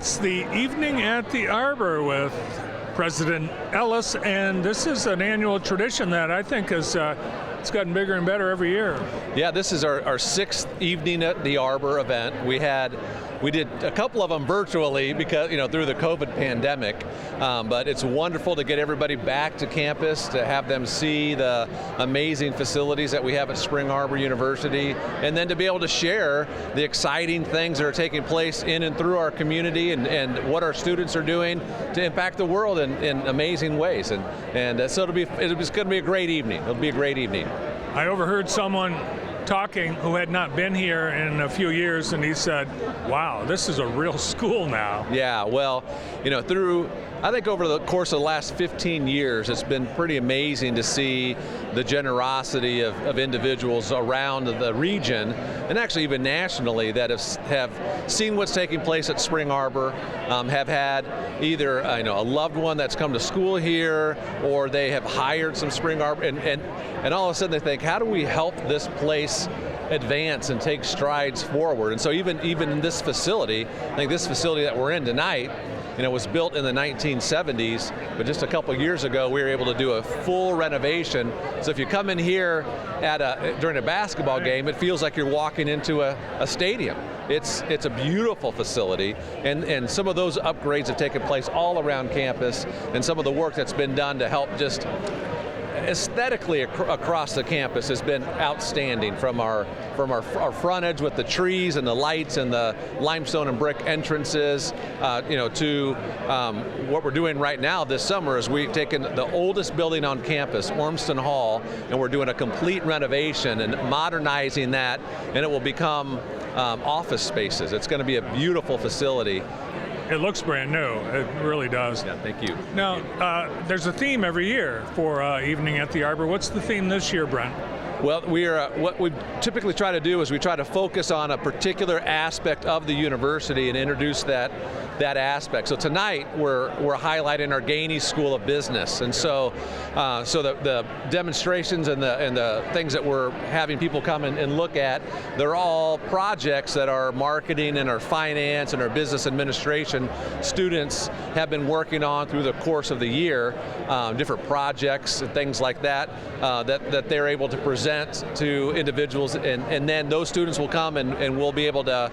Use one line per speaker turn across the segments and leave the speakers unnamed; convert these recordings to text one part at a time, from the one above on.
It's the Evening at the Arbor with President Ellis, and this is an annual tradition that I think has it's gotten bigger and better every year.
Yeah, this is our sixth Evening at the Arbor event. We did a couple of them virtually because, through the COVID pandemic, but it's wonderful to get everybody back to campus, to have them see the amazing facilities that we have at Spring Arbor University, and then to be able to share the exciting things that are taking place in and through our community and what our students are doing to impact the world in amazing ways. And so it's going to be a great evening. It'll be a great evening.
I overheard someone talking who had not been here in a few years, and he said, wow, this is a real school now.
Yeah, well, I think over the course of the last 15 years, it's been pretty amazing to see the generosity of individuals around the region, and actually even nationally, that have seen what's taking place at Spring Arbor, have had either a loved one that's come to school here, or they have hired some Spring Arbor, and all of a sudden they think, how do we help this place advance and take strides forward? And so even in this facility, I think this facility that we're in tonight, was built in the 1970s, but just a couple years ago we were able to do a full renovation. So if you come in here during a basketball game, it feels like you're walking into a stadium. It's a beautiful facility, and some of those upgrades have taken place all around campus, and some of the work that's been done to help just aesthetically across the campus has been outstanding, from our frontage with the trees and the lights and the limestone and brick entrances, to what we're doing right now this summer is we've taken the oldest building on campus, Ormston Hall, and we're doing a complete renovation and modernizing that, and it will become office spaces. It's going to be a beautiful facility.
It looks brand new. It really does.
Yeah, thank you.
Now, there's a theme every year for Evening at the Arbor. What's the theme this year, Brent?
Well, what we typically try to do is we try to focus on a particular aspect of the university and introduce that aspect. So tonight we're highlighting our Gainey School of Business, and so the demonstrations and the things that we're having people come and look at, they're all projects that our marketing and our finance and our business administration students have been working on through the course of the year, different projects and things like that that they're able to present to individuals, and then those students will come and we'll be able to,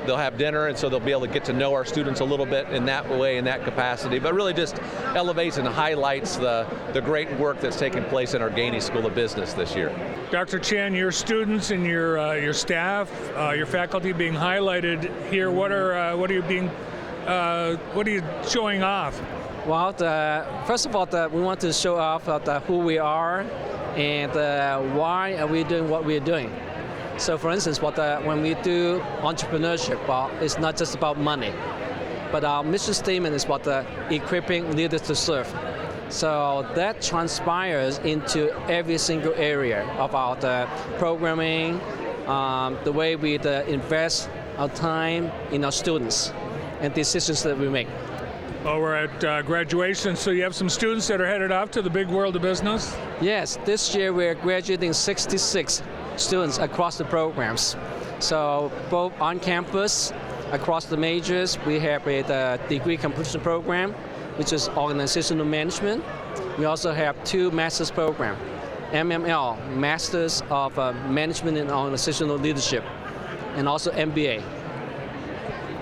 they'll have dinner, and so they'll be able to get to know our students a little bit in that way, in that capacity, but really just elevates and highlights the great work that's taking place in our Gainey School of Business this year.
Dr. Chan, your students and your staff, your faculty being highlighted here, what are you showing off?
Well, first of all, we want to show off who we are and why are we doing what we're doing. So for instance, when we do entrepreneurship, it's not just about money, but our mission statement is equipping leaders to serve. So that transpires into every single area of our programming, the way we invest our time in our students and decisions that we make.
Well, we're at graduation, so you have some students that are headed off to the big world of business?
Yes, this year we're graduating 66 students across the programs. So both on campus, across the majors, we have a degree completion program, which is organizational management. We also have 2 master's programs, MML, Masters of Management and Organizational Leadership, and also MBA.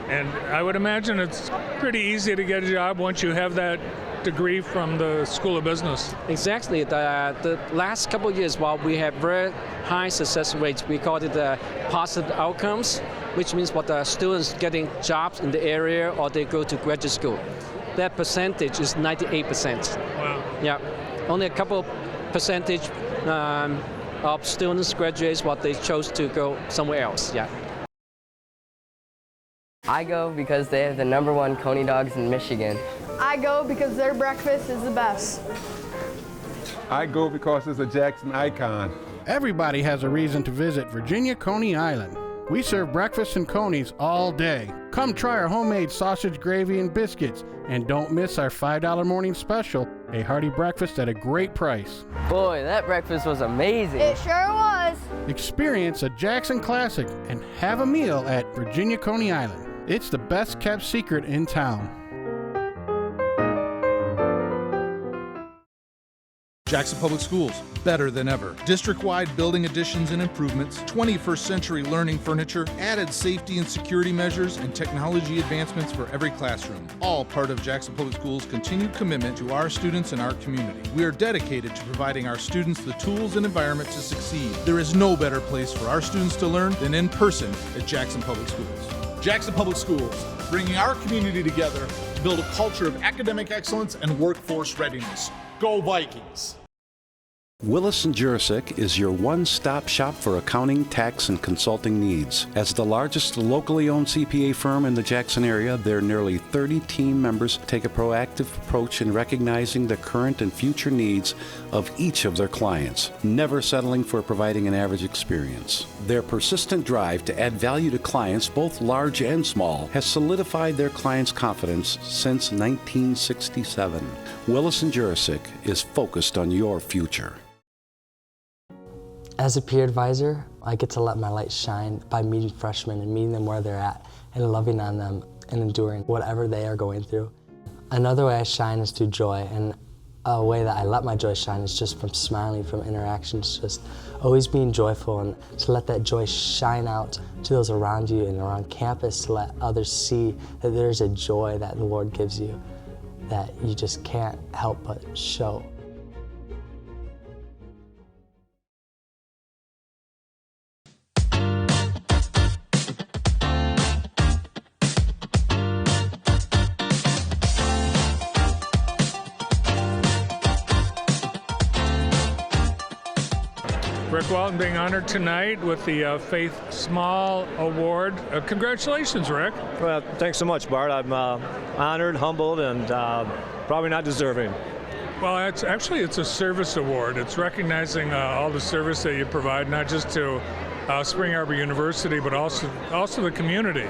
And I would imagine it's pretty easy to get a job once you have that degree from the School of Business.
Exactly. The last couple of years, while we have very high success rates, we call it positive outcomes, which means the students getting jobs in the area or they go to graduate school. That percentage is 98%.
Wow.
Yeah. Only a couple percentage of students graduates they chose to go somewhere else. Yeah.
I go because they have the #1 Coney dogs in Michigan.
I go because their breakfast is the best.
I go because it's a Jackson icon.
Everybody has a reason to visit Virginia Coney Island. We serve breakfast and conies all day. Come try our homemade sausage gravy and biscuits, and don't miss our $5 morning special, a hearty breakfast at a great price.
Boy, that breakfast was amazing.
It sure was.
Experience a Jackson classic and have a meal at Virginia Coney Island. It's the best kept secret in town.
Jackson Public Schools, better than ever. District-wide building additions and improvements, 21st century learning furniture, added safety and security measures, and technology advancements for every classroom. All part of Jackson Public Schools' continued commitment to our students and our community. We are dedicated to providing our students the tools and environment to succeed. There is no better place for our students to learn than in person at Jackson Public Schools.
Jackson Public Schools, bringing our community together to build a culture of academic excellence and workforce readiness. Go Vikings!
Willis & Jurasik is your one-stop shop for accounting, tax, and consulting needs. As the largest locally owned CPA firm in the Jackson area, their nearly 30 team members take a proactive approach in recognizing the current and future needs of each of their clients, never settling for providing an average experience. Their persistent drive to add value to clients, both large and small, has solidified their clients' confidence since 1967. Willis & Jurasik is focused on your future.
As a peer advisor, I get to let my light shine by meeting freshmen and meeting them where they're at and loving on them and enduring whatever they are going through. Another way I shine is through joy, and a way that I let my joy shine is just from smiling, from interactions, just always being joyful, and to let that joy shine out to those around you and around campus, to let others see that there's a joy that the Lord gives you that you just can't help but show.
Rick Walton being honored tonight with the Faith Small Award. Congratulations, Rick.
Well, thanks so much, Bart. I'm honored, humbled, and probably not deserving.
Well, it's a service award. It's recognizing all the service that you provide, not just to Spring Arbor University, but also the community.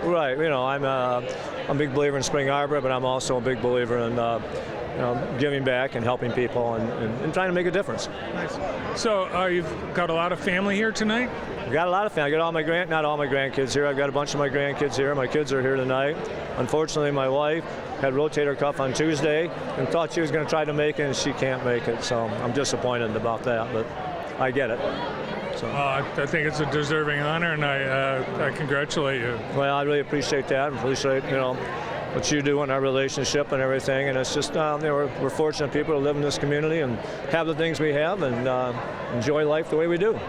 Right. You know, I'm a big believer in Spring Arbor, but I'm also a big believer in giving back and helping people and trying to make a difference.
Nice. So you've got a lot of family here tonight?
I've got a lot of family. I got not all my grandkids here. I've got a bunch of my grandkids here. My kids are here tonight. Unfortunately, my wife had rotator cuff on Tuesday and thought she was going to try to make it, and she can't make it. So I'm disappointed about that, but I get it. So.
I think it's a deserving honor, and I congratulate you.
Well, I really appreciate that. I appreciate, what you do in our relationship and everything, and it's just we're fortunate people to live in this community and have the things we have and enjoy life the way we do.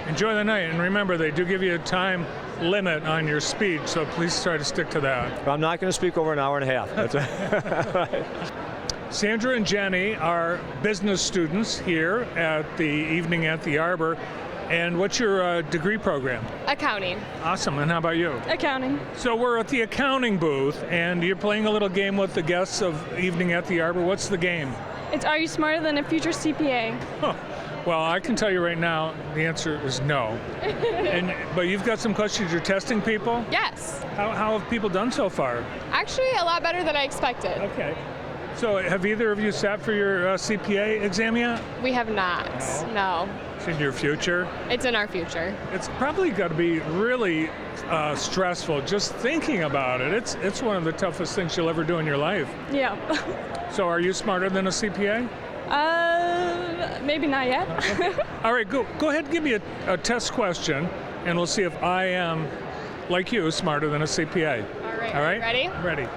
Enjoy the night, and remember, they do give you a time limit on your speech, so please try to stick to that.
I'm not going to speak over an hour and a half. Right.
Sandra and Jenny are business students here at the Evening at the Arbor. And what's your degree program?
Accounting.
Awesome. And how about you?
Accounting.
So we're at the accounting booth, and you're playing a little game with the guests of Evening at the Arbor. What's the game?
It's Are You Smarter Than a Future CPA?
Huh. Well, I can tell you right now, the answer is no. But you've got some questions you're testing people?
Yes.
How have people done so far?
Actually, a lot better than I expected.
Okay. So have either of you sat for your CPA exam yet?
We have not, no.
It's in your future?
It's in our future.
It's probably got to be really stressful just thinking about it. It's one of the toughest things you'll ever do in your life.
Yeah.
So are you smarter than a CPA?
Maybe not yet.
Okay. All right, go ahead and give me a test question, and we'll see if I am, like you, smarter than a CPA.
All right.
Ready? Ready.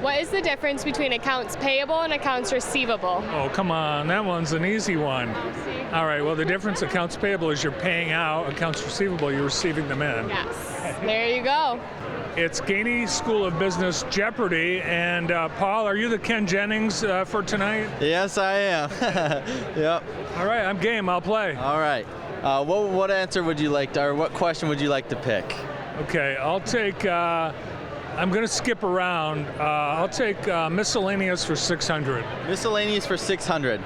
What is the difference between accounts payable and accounts receivable?
Oh, come on. That one's an easy one. All right. Well, the difference, accounts payable is you're paying out. Accounts receivable, you're receiving them in.
Yes. There you go.
It's Gainey School of Business Jeopardy. And Paul, are you the Ken Jennings for tonight?
Yes, I am. Yep.
All right. I'm game. I'll play.
All right. What answer would you like to, or what question would you like to pick?
Okay. I'll take... I'm going to skip around. I'll take miscellaneous for 600.
Miscellaneous for 600.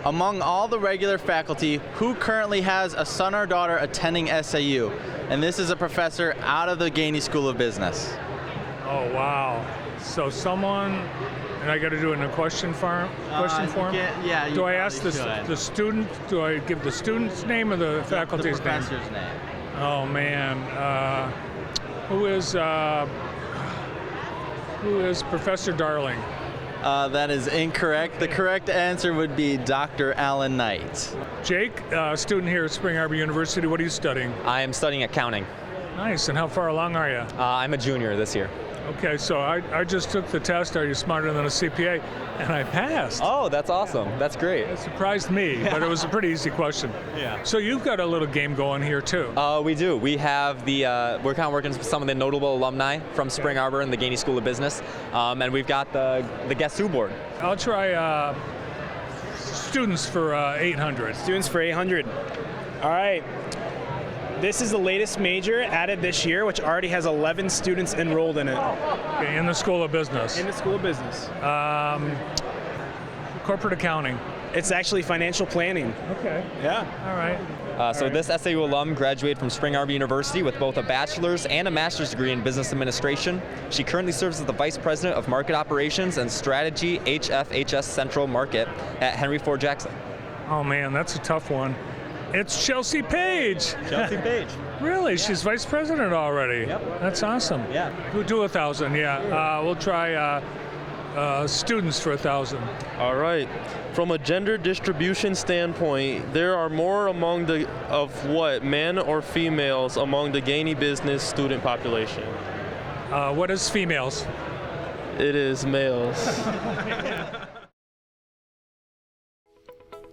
Among all the regular faculty, who currently has a son or daughter attending SAU? And this is a professor out of the Gainey School of Business.
Oh, wow. So someone, and I got to do it in a question form?
Yeah.
Do I ask the student, do I give the student's name or the faculty's name?
The professor's name.
Oh, man. Who is... Who is Professor Darling?
That is incorrect. The correct answer would be Dr. Alan Knight.
Jake, student here at Spring Arbor University. What are you studying?
I am studying accounting.
Nice. And how far along are you?
I'm a junior this year.
Okay, so I just took the test, Are You Smarter Than a CPA? And I passed.
Oh, that's awesome. That's great.
It surprised me, but it was a pretty easy question.
Yeah.
So you've got a little game going here too.
We do. We have we're kind of working with some of the notable alumni from Spring Arbor and the Gainey School of Business. And we've got the Guess Who board.
I'll try students for 800.
Students for 800. All right. This is the latest major added this year, which already has 11 students enrolled in it.
Okay, in the School of Business.
In the School of Business.
Corporate accounting.
It's actually financial planning.
Okay.
Yeah.
All right.
So this SAU alum graduated from Spring Arbor University with both a bachelor's and a master's degree in business administration. She currently serves as the vice president of market operations and strategy HFHS Central Market at Henry Ford Jackson.
Oh man, that's a tough one. It's Chelsea Page.
Chelsea Page.
Really?
Yeah.
She's vice president already?
Yep.
That's awesome.
Yeah.
We'll do 1,000, yeah. We'll try students for 1,000.
All right. From a gender distribution standpoint, there are more among men or females among the Gainey business student population?
What is females?
It is males.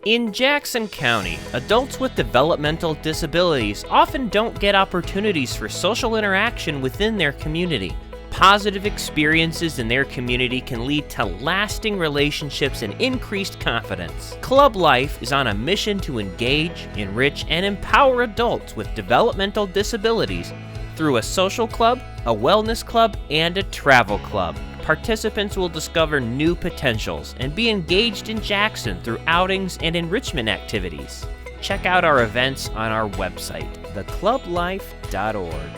In Jackson County, adults with developmental disabilities often don't get opportunities for social interaction within their community. Positive experiences in their community can lead to lasting relationships and increased confidence. Club Life is on a mission to engage, enrich, and empower adults with developmental disabilities through a social club, a wellness club, and a travel club. Participants will discover new potentials and be engaged in Jackson through outings and enrichment activities. Check out our events on our website, theclublife.org.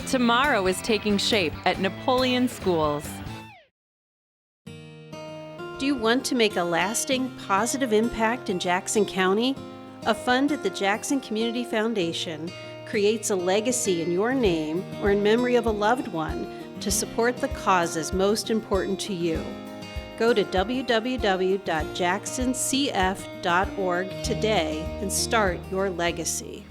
Tomorrow is taking shape at Napoleon Schools.
Do you want to make a lasting, positive impact in Jackson County? A fund at the Jackson Community Foundation creates a legacy in your name or in memory of a loved one to support the causes most important to you. Go to www.jacksoncf.org today and start your legacy.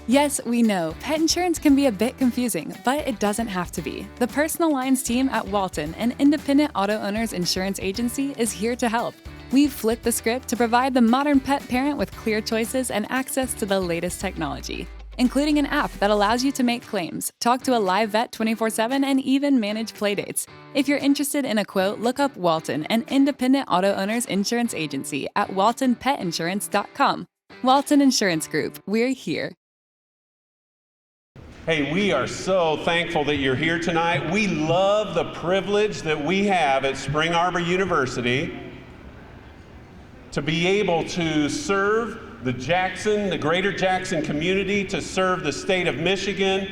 Yes, we know, pet insurance can be a bit confusing, but it doesn't have to be. The Personal Lines team at Walton, an independent auto owner's insurance agency, is here to help. We've flipped the script to provide the modern pet parent with clear choices and access to the latest technology, including an app that allows you to make claims, talk to a live vet 24/7, and even manage playdates. If you're interested in a quote, look up Walton, an independent auto owner's insurance agency at waltonpetinsurance.com. Walton Insurance Group, we're here.
Hey, we are so thankful that you're here tonight. We love the privilege that we have at Spring Arbor University to be able to serve the greater Jackson community, to serve the state of Michigan,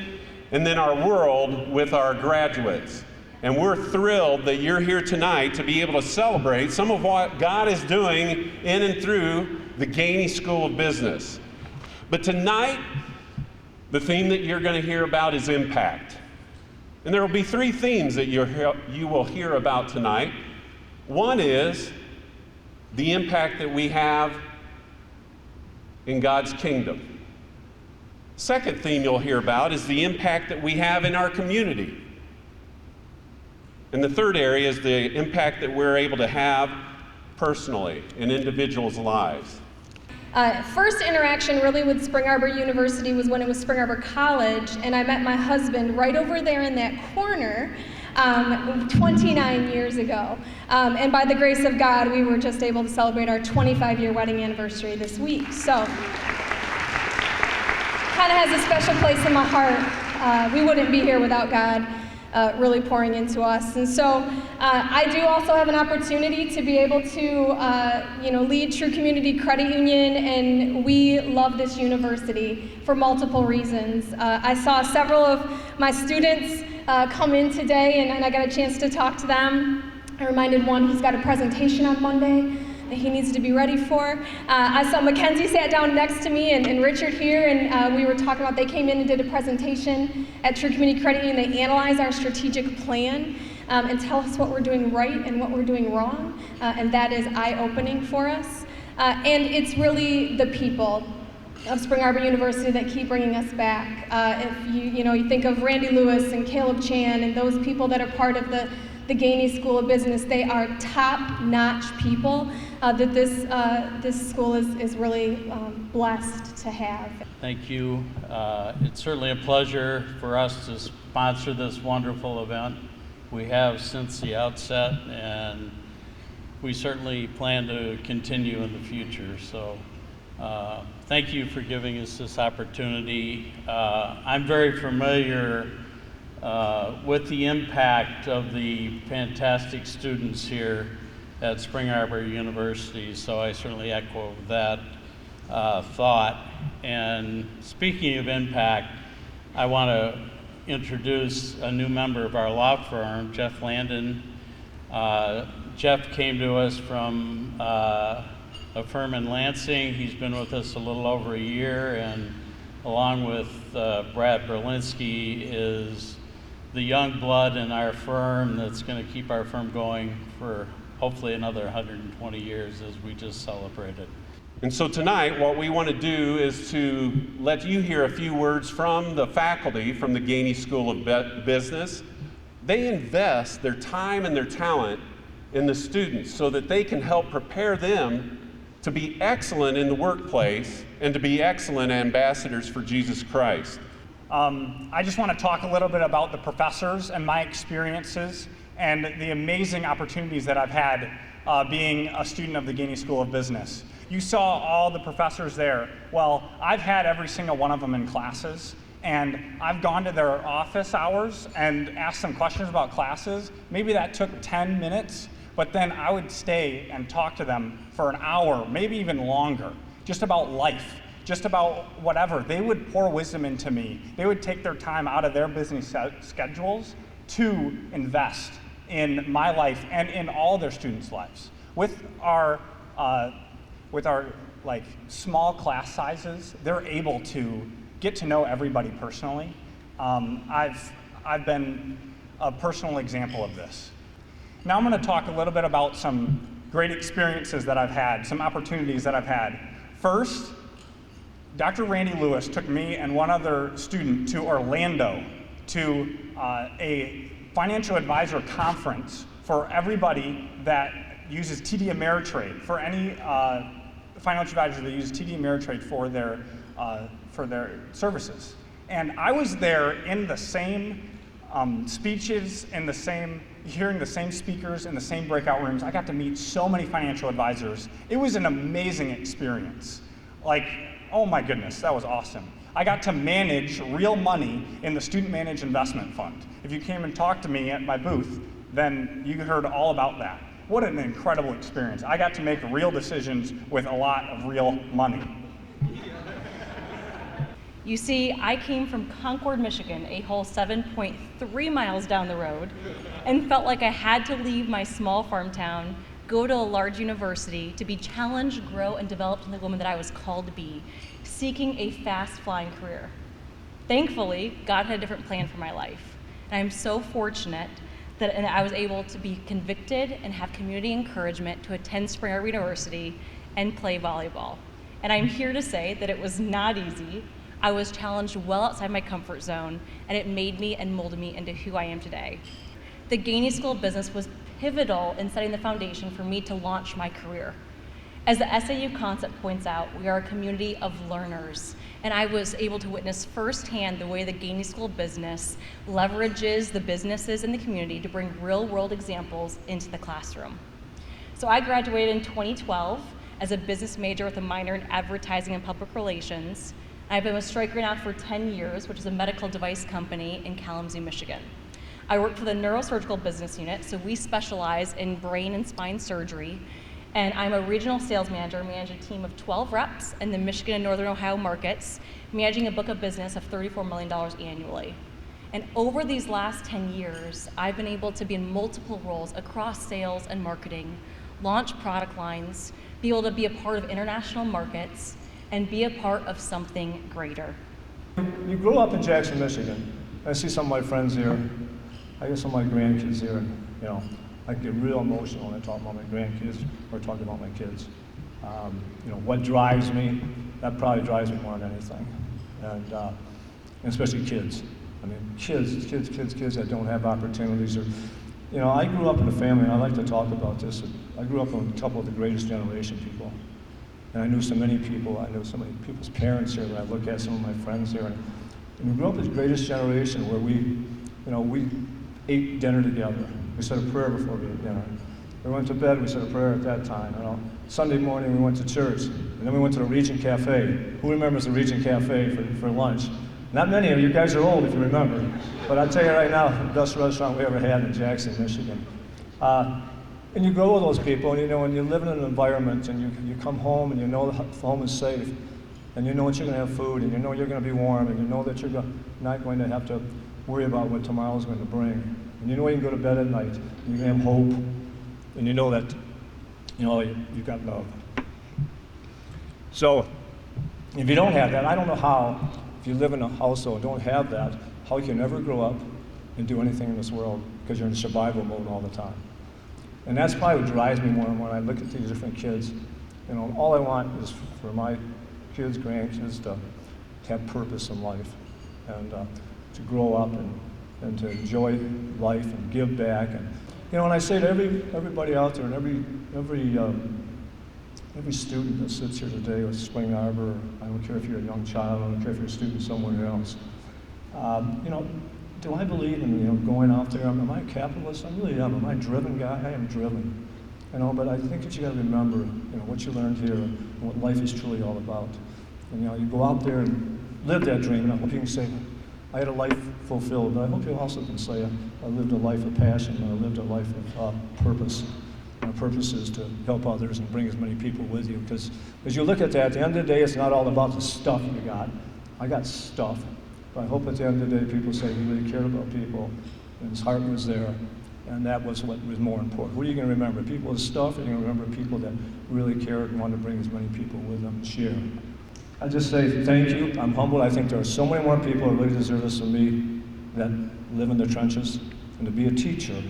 and then our world with our graduates. And we're thrilled that you're here tonight to be able to celebrate some of what God is doing in and through the Gainey School of Business. But tonight, the theme that you're going to hear about is impact. And there will be three themes that you will hear about tonight. One is the impact that we have in God's kingdom. Second theme you'll hear about is the impact that we have in our community. And the third area is the impact that we're able to have personally in individuals' lives.
First interaction really with Spring Arbor University was when it was Spring Arbor College, and I met my husband right over there in that corner 29 years ago. And by the grace of God, we were just able to celebrate our 25-year wedding anniversary this week. So, kind of has a special place in my heart. We wouldn't be here without God. really pouring into us. And so I do also have an opportunity to be able to lead True Community Credit Union, and we love this university for multiple reasons. I saw several of my students come in today, and I got a chance to talk to them. I reminded one he's got a presentation on Monday that he needs to be ready for. I saw Mackenzie sat down next to me and Richard here, and we were talking about, they came in and did a presentation at True Community Credit Union. They analyze our strategic plan and tell us what we're doing right and what we're doing wrong, and that is eye-opening for us. And it's really the people of Spring Arbor University that keep bringing us back. If you think of Randy Lewis and Caleb Chan and those people that are part of the Gainey School of Business, they are top-notch people that this school is really blessed to have.
Thank you. It's certainly a pleasure for us to sponsor this wonderful event. We have since the outset, and we certainly plan to continue in the future. So thank you for giving us this opportunity. I'm very familiar with the impact of the fantastic students here at Spring Arbor University, so I certainly echo that thought. And speaking of impact, I want to introduce a new member of our law firm, Jeff Landon. Jeff came to us from a firm in Lansing. He's been with us a little over a year, and along with Brad Berlinski is the young blood in our firm that's going to keep our firm going for hopefully another 120 years, as we just celebrated.
And so tonight, what we want to do is to let you hear a few words from the faculty from the Gainey School of Business. They invest their time and their talent in the students so that they can help prepare them to be excellent in the workplace and to be excellent ambassadors for Jesus Christ.
I just want to talk a little bit about the professors and my experiences and the amazing opportunities that I've had being a student of the Gainey School of Business. You saw all the professors there. Well, I've had every single one of them in classes, and I've gone to their office hours and asked them questions about classes. Maybe that took 10 minutes, but then I would stay and talk to them for an hour, maybe even longer, just about life. Just about whatever. They would pour wisdom into me. They would take their time out of their business schedules to invest in my life and in all their students' lives. With our like small class sizes, they're able to get to know everybody personally. I've been a personal example of this. Now I'm going to talk a little bit about some great experiences that I've had, some opportunities that I've had. First, Dr. Randy Lewis took me and one other student to Orlando to a financial advisor conference for everybody that uses TD Ameritrade, for any financial advisor that uses TD Ameritrade for their services. And I was there in the same speeches, hearing the same speakers in the same breakout rooms. I got to meet so many financial advisors. It was an amazing experience. Like, oh my goodness, that was awesome. I got to manage real money in the Student Managed Investment Fund. If you came and talked to me at my booth, then you heard all about that. What an incredible experience. I got to make real decisions with a lot of real money.
You see, I came from Concord, Michigan, a whole 7.3 miles down the road, and felt like I had to leave my small farm town, go to a large university to be challenged, grow, and develop into the woman that I was called to be, seeking a fast-flying career. Thankfully, God had a different plan for my life, and I'm so fortunate that I was able to be convicted and have community encouragement to attend Spring Arbor University and play volleyball. And I'm here to say that it was not easy. I was challenged well outside my comfort zone, and it made me and molded me into who I am today. The Gainey School of Business was pivotal in setting the foundation for me to launch my career. As the SAU concept points out, we are a community of learners, and I was able to witness firsthand the way the Gainey School of Business leverages the businesses in the community to bring real-world examples into the classroom. So I graduated in 2012 as a business major with a minor in advertising and public relations. I've been with Stryker now for 10 years, which is a medical device company in Kalamazoo, Michigan. I work for the neurosurgical business unit, so we specialize in brain and spine surgery. And I'm a regional sales manager, manage a team of 12 reps in the Michigan and Northern Ohio markets, managing a book of business of $34 million annually. And over these last 10 years, I've been able to be in multiple roles across sales and marketing, launch product lines, be able to be a part of international markets, and be a part of something greater.
You grew up in Jackson, Michigan. I see some of my friends here. I get some of my grandkids here, and I get real emotional when I talk about my grandkids or talk about my kids. What drives me, that probably drives me more than anything. And especially kids. I mean, kids that don't have opportunities. Or, I grew up in a family, and I like to talk about this. I grew up with a couple of the greatest generation people. And I knew so many people. I knew so many people's parents here. And I look at some of my friends here. And we grew up as the greatest generation where we ate dinner together. We said a prayer before we ate dinner. We went to bed, we said a prayer at that time. Sunday morning we went to church, and then we went to the Regent Cafe. Who remembers the Regent Cafe for lunch? Not many of you guys are old if you remember, but I'll tell you right now, the best restaurant we ever had in Jackson, Michigan. And you grow with those people, and when you live in an environment and you come home and you know the home is safe, and you know that you're going to have food, and you know you're going to be warm, and you know that you're not going to have to worry about what tomorrow's going to bring. And you know you can go to bed at night, and you can have hope, and you know that you've got love. So if you don't have that, I don't know how, if you live in a household and don't have that, how you can ever grow up and do anything in this world, because you're in survival mode all the time. And that's probably what drives me more and more when I look at these different kids. All I want is for my kids, grandkids to have purpose in life, and to grow up and to enjoy life and give back. And when I say to everybody out there, and every student that sits here today with Spring Arbor, I don't care if you're a young child, I don't care if you're a student somewhere else, do I believe in going out there? Am I a capitalist? I really am. Am I a driven guy? I am driven. But I think that you got to remember what you learned here and what life is truly all about. And you go out there and live that dream, and I hope you can say, I had a life fulfilled, but I hope you also can say, I lived a life of passion, and I lived a life of purpose. My purpose is to help others and bring as many people with you, because as you look at that, at the end of the day, it's not all about the stuff you got. I got stuff, but I hope at the end of the day, people say he really cared about people, and his heart was there, and that was what was more important. What are you going to remember? People with stuff, or are you going to remember people that really cared and wanted to bring as many people with them and share? I just say thank you. I'm humbled. I think there are so many more people who really deserve this than me that live in the trenches. And to be a teacher,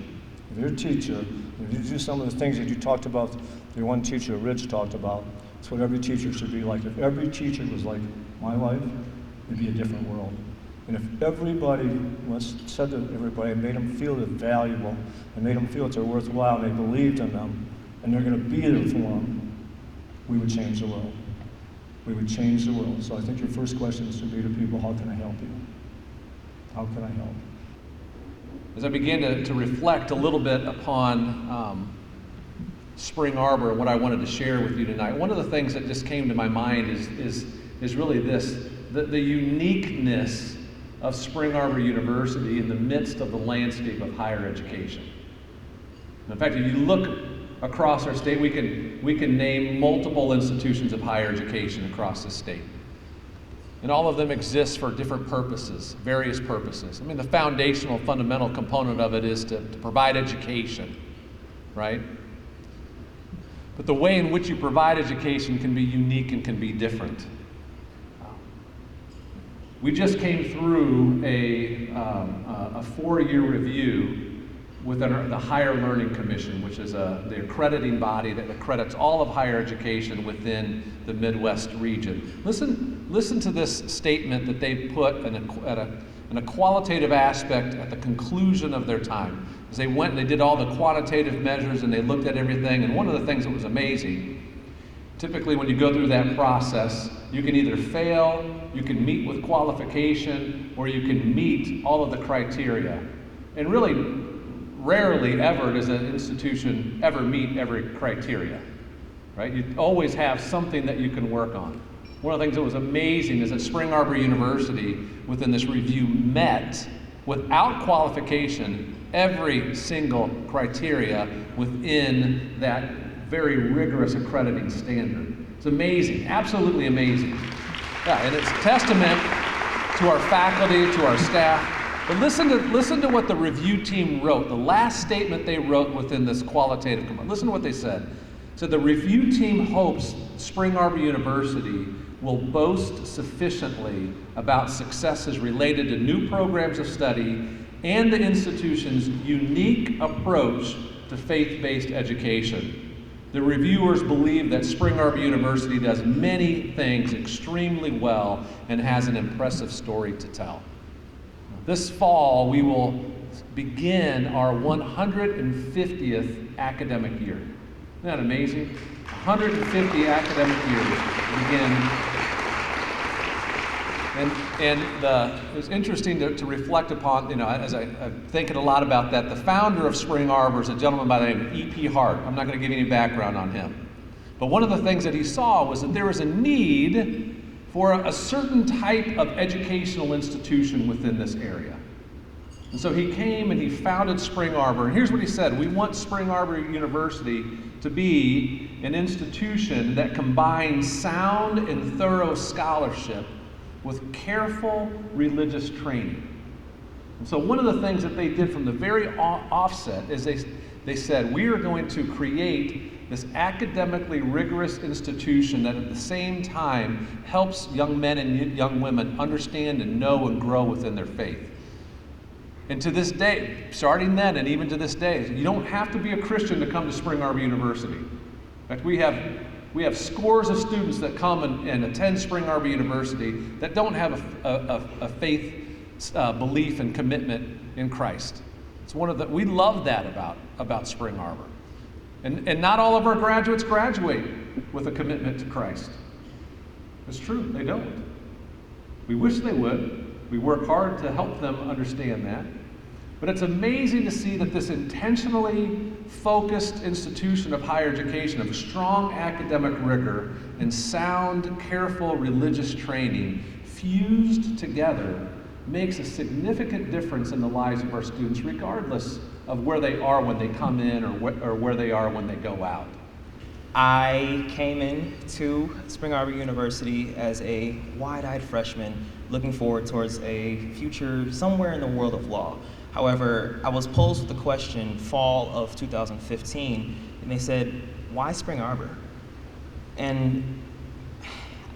if you're a teacher, if you do some of the things that you talked about, your one teacher, Rich, talked about, it's what every teacher should be like. If every teacher was like my life, it'd be a different world. And if everybody said to everybody and made them feel they're valuable and made them feel that they're worthwhile and they believed in them and they're going to be there for them, we would change the world. We would change the world. So I think your first question should be to people, how can I help you? How can I help?
As I began to reflect a little bit upon Spring Arbor and what I wanted to share with you tonight, one of the things that just came to my mind is really this, the uniqueness of Spring Arbor University in the midst of the landscape of higher education. In fact, if you look across our state, we can name multiple institutions of higher education across the state. And all of them exist for different purposes, various purposes. I mean, the foundational, fundamental component of it is to provide education, right? But the way in which you provide education can be unique and can be different. We just came through a 4-year review with the Higher Learning Commission, which is the accrediting body that accredits all of higher education within the Midwest region. Listen to this statement that they put in a qualitative aspect at the conclusion of their time. As they went and they did all the quantitative measures and they looked at everything, and one of the things that was amazing, typically when you go through that process, you can either fail, you can meet with qualification, or you can meet all of the criteria. And really, rarely ever does an institution ever meet every criteria, right? You always have something that you can work on. One of the things that was amazing is that Spring Arbor University, within this review, met without qualification every single criteria within that very rigorous accrediting standard. It's amazing, absolutely amazing. Yeah, and it's a testament to our faculty, to our staff. But listen to what the review team wrote, the last statement they wrote within this qualitative component. Listen to what they said. So the review team hopes Spring Arbor University will boast sufficiently about successes related to new programs of study and the institution's unique approach to faith-based education. The reviewers believe that Spring Arbor University does many things extremely well and has an impressive story to tell. This fall, we will begin our 150th academic year. Isn't that amazing? 150 academic years begin. It was interesting to reflect upon, as I'm thinking a lot about that, the founder of Spring Arbor is a gentleman by the name of E.P. Hart. I'm not going to give you any background on him. But one of the things that he saw was that there was a need for a certain type of educational institution within this area. And so he came and he founded Spring Arbor. And here's what he said: we want Spring Arbor University to be an institution that combines sound and thorough scholarship with careful religious training. And so one of the things that they did from the very offset is they said, we are going to create this academically rigorous institution that at the same time helps young men and young women understand and know and grow within their faith. And to this day, starting then and even to this day, you don't have to be a Christian to come to Spring Arbor University. In fact, we have scores of students that come and attend Spring Arbor University that don't have a faith belief and commitment in Christ. It's we love that about Spring Arbor. And not all of our graduates graduate with a commitment to Christ. It's true, they don't. We wish they would. We work hard to help them understand that. But it's amazing to see that this intentionally focused institution of higher education, of strong academic rigor and sound, careful religious training fused together makes a significant difference in the lives of our students, regardless of where they are when they come in or where they are when they go out.
I came into Spring Arbor University as a wide-eyed freshman looking forward towards a future somewhere in the world of law. However, I was posed with the question fall of 2015, and they said, why Spring Arbor? And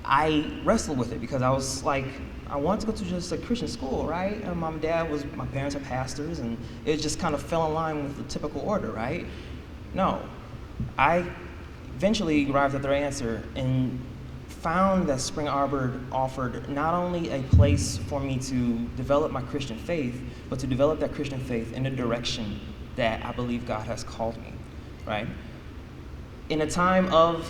I wrestled with it because I was like, I wanted to go to just a Christian school, right? And my parents are pastors, and it just kind of fell in line with the typical order, right? No, I eventually arrived at their answer and found that Spring Arbor offered not only a place for me to develop my Christian faith, but to develop that Christian faith in the direction that I believe God has called me, right? In a time of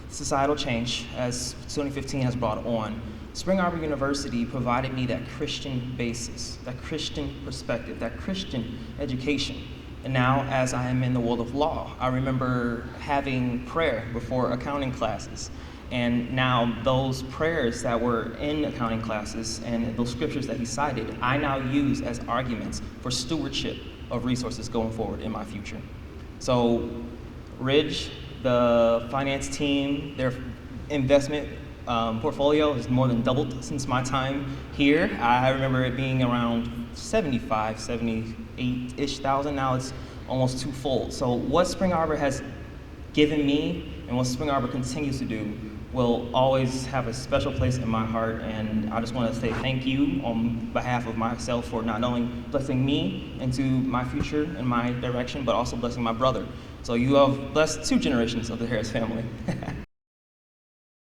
societal change, as 2015 has brought on, Spring Arbor University provided me that Christian basis, that Christian perspective, that Christian education. And now, as I am in the world of law, I remember having prayer before accounting classes. And now those prayers that were in accounting classes and those scriptures that he cited, I now use as arguments for stewardship of resources going forward in my future. So Ridge, the finance team, their investment portfolio has more than doubled since my time here. I remember it being around 78-ish thousand. Now it's almost twofold. So what Spring Arbor has given me and what Spring Arbor continues to do will always have a special place in my heart, and I just want to say thank you on behalf of myself for not only blessing me into my future and my direction, but also blessing my brother. So you have blessed 2 generations of the Harris family.